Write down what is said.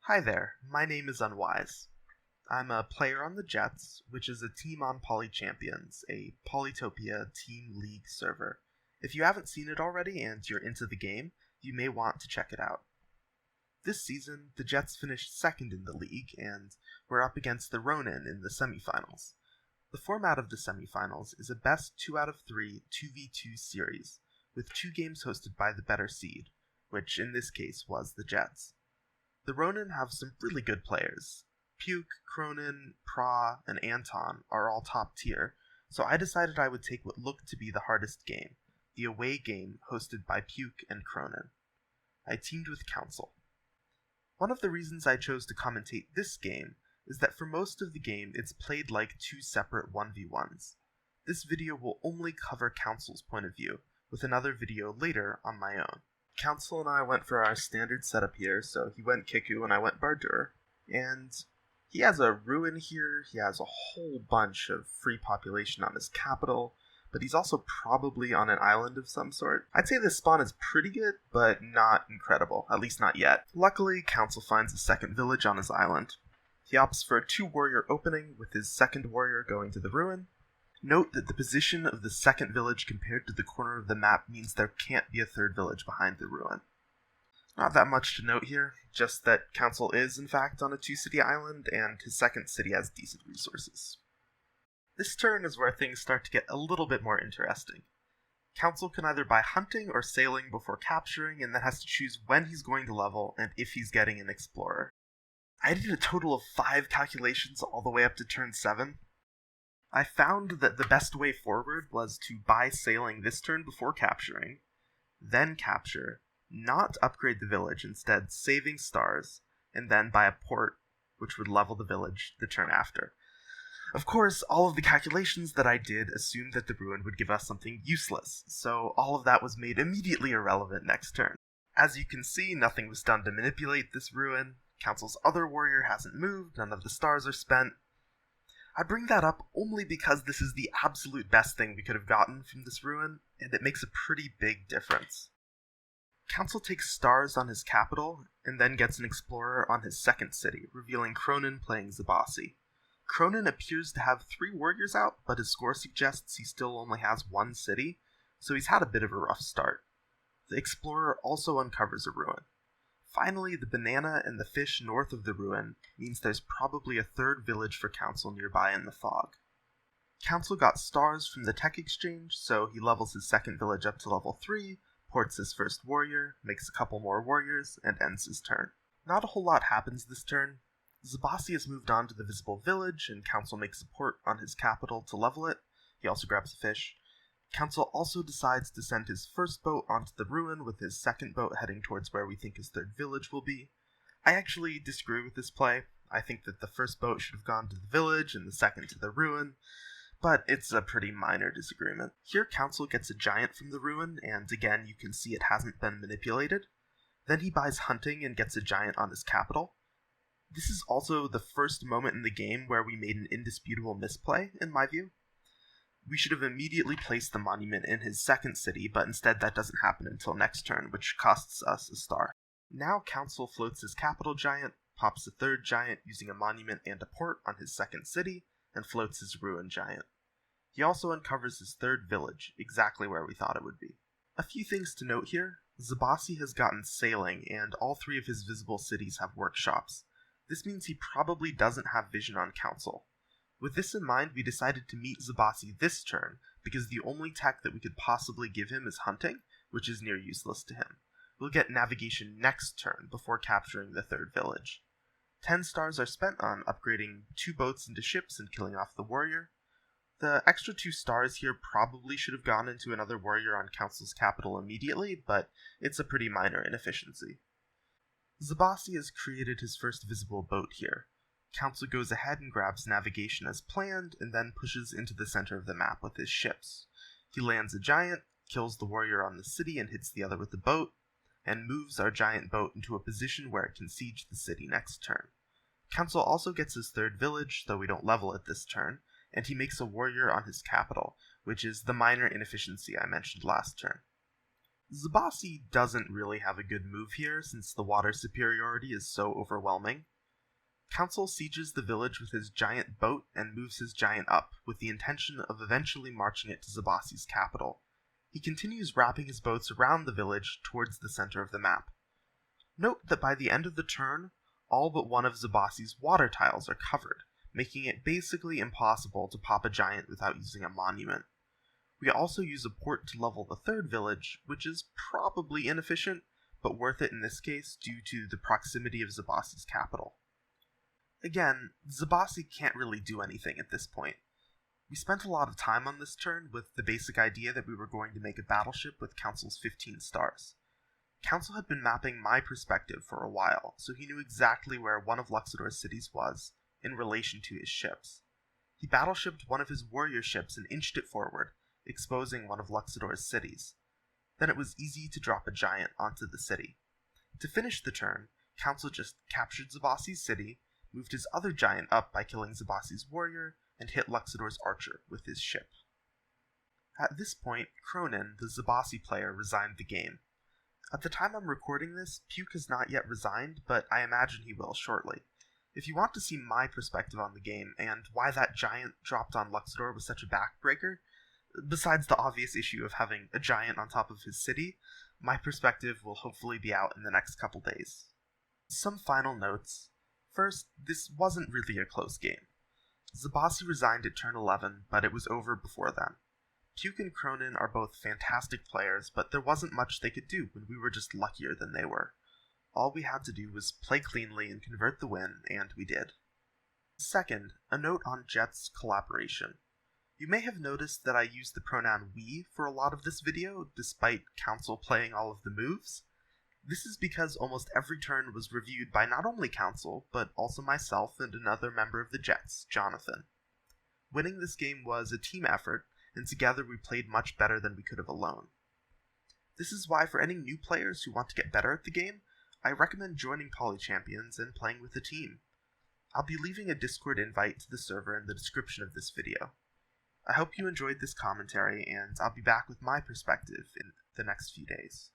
Hi there, my name is Unwise. I'm a player on the Jets, which is a team on PolyChampions, a Polytopia Team League server. If you haven't seen it already and you're into the game, you may want to check it out. This season, the Jets finished second in the league, and we're up against the Ronin in the semifinals. The format of the semifinals is a best 2 out of 3 2v2 series, with 2 games hosted by the better seed, which in this case was the Jets. The Ronin have some really good players. Puke, Cronin, Pra, and Anton are all top tier, so I decided I would take what looked to be the hardest game, the away game hosted by Puke and Cronin. I teamed with Counsel. One of the reasons I chose to commentate this game is that for most of the game it's played like 2 separate 1v1s. This video will only cover Counsel's point of view, with another video later on my own. Counsel and I went for our standard setup here, so he went Kiku and I went Bardur. And he has a ruin here, he has a whole bunch of free population on his capital, but he's also probably on an island of some sort. I'd say this spawn is pretty good, but not incredible, at least not yet. Luckily, Counsel finds a second village on his island. He opts for a 2 warrior opening, with his second warrior going to the ruin. Note that the position of the second village compared to the corner of the map means there can't be a third village behind the ruin. Not that much to note here, just that Counsel is in fact on a 2-city island, and his second city has decent resources. This turn is where things start to get a little bit more interesting. Counsel can either buy hunting or sailing before capturing, and then has to choose when he's going to level and if he's getting an explorer. I did a total of 5 calculations all the way up to turn 7. I found that the best way forward was to buy sailing this turn before capturing, then capture, not upgrade the village, instead saving stars, and then buy a port, which would level the village the turn after. Of course, all of the calculations that I did assumed that the ruin would give us something useless, so all of that was made immediately irrelevant next turn. As you can see, nothing was done to manipulate this ruin. Counsel's other warrior hasn't moved, none of the stars are spent. I bring that up only because this is the absolute best thing we could have gotten from this ruin, and it makes a pretty big difference. Counsel takes stars on his capital, and then gets an explorer on his second city, revealing Cronin playing Zabasi. Cronin appears to have 3 warriors out, but his score suggests he still only has 1 city, so he's had a bit of a rough start. The explorer also uncovers a ruin. Finally, the banana and the fish north of the ruin means there's probably a third village for Counsel nearby in the fog. Counsel got stars from the tech exchange, so he levels his second village up to level 3, ports his first warrior, makes a couple more warriors, and ends his turn. Not a whole lot happens this turn. Zabasi has moved on to the visible village, and Counsel makes a port on his capital to level it. He also grabs a fish. Counsel also decides to send his first boat onto the ruin, with his second boat heading towards where we think his third village will be. I actually disagree with this play. I think that the first boat should have gone to the village and the second to the ruin, but it's a pretty minor disagreement. Here Counsel gets a giant from the ruin, and again you can see it hasn't been manipulated. Then he buys hunting and gets a giant on his capital. This is also the first moment in the game where we made an indisputable misplay, in my view. We should have immediately placed the monument in his second city, but instead that doesn't happen until next turn, which costs us a star. Now Counsel floats his capital giant, pops a third giant using a monument and a port on his second city, and floats his ruin giant. He also uncovers his third village, exactly where we thought it would be. A few things to note here. Zabasi has gotten sailing, and all 3 of his visible cities have workshops. This means he probably doesn't have vision on Counsel. With this in mind, we decided to meet Zabasi this turn, because the only tech that we could possibly give him is hunting, which is near useless to him. We'll get navigation next turn, before capturing the third village. 10 stars are spent on upgrading 2 boats into ships and killing off the warrior. The extra 2 stars here probably should have gone into another warrior on Counsel's capital immediately, but it's a pretty minor inefficiency. Zabasi has created his first visible boat here. Counsel goes ahead and grabs navigation as planned, and then pushes into the center of the map with his ships. He lands a giant, kills the warrior on the city and hits the other with the boat, and moves our giant boat into a position where it can siege the city next turn. Counsel also gets his third village, though we don't level it this turn, and he makes a warrior on his capital, which is the minor inefficiency I mentioned last turn. Zabasi doesn't really have a good move here since the water superiority is so overwhelming. Counsel sieges the village with his giant boat and moves his giant up, with the intention of eventually marching it to Zabasi's capital. He continues wrapping his boats around the village towards the center of the map. Note that by the end of the turn, all but one of Zabasi's water tiles are covered, making it basically impossible to pop a giant without using a monument. We also use a port to level the third village, which is probably inefficient, but worth it in this case due to the proximity of Zabasi's capital. Again, Zabasi can't really do anything at this point. We spent a lot of time on this turn with the basic idea that we were going to make a battleship with Counsel's 15 stars. Counsel had been mapping my perspective for a while, so he knew exactly where one of Luxador's cities was in relation to his ships. He battleshipped one of his warrior ships and inched it forward, exposing one of Luxador's cities. Then it was easy to drop a giant onto the city. To finish the turn, Counsel just captured Zabasi's city, moved his other giant up by killing Zabasi's warrior, and hit Luxador's archer with his ship. At this point, Cronin, the Zabasi player, resigned the game. At the time I'm recording this, Puke has not yet resigned, but I imagine he will shortly. If you want to see my perspective on the game, and why that giant dropped on Luxador was such a backbreaker, besides the obvious issue of having a giant on top of his city, my perspective will hopefully be out in the next couple days. Some final notes. First, this wasn't really a close game. Zabasi resigned at turn 11, but it was over before then. Puke and Cronin are both fantastic players, but there wasn't much they could do when we were just luckier than they were. All we had to do was play cleanly and convert the win, and we did. Second, a note on Jet's collaboration. You may have noticed that I used the pronoun we for a lot of this video, despite Counsel playing all of the moves. This is because almost every turn was reviewed by not only Counsel, but also myself and another member of the Jets, Jonathan. Winning this game was a team effort, and together we played much better than we could have alone. This is why for any new players who want to get better at the game, I recommend joining PolyChampions and playing with a team. I'll be leaving a Discord invite to the server in the description of this video. I hope you enjoyed this commentary, and I'll be back with my perspective in the next few days.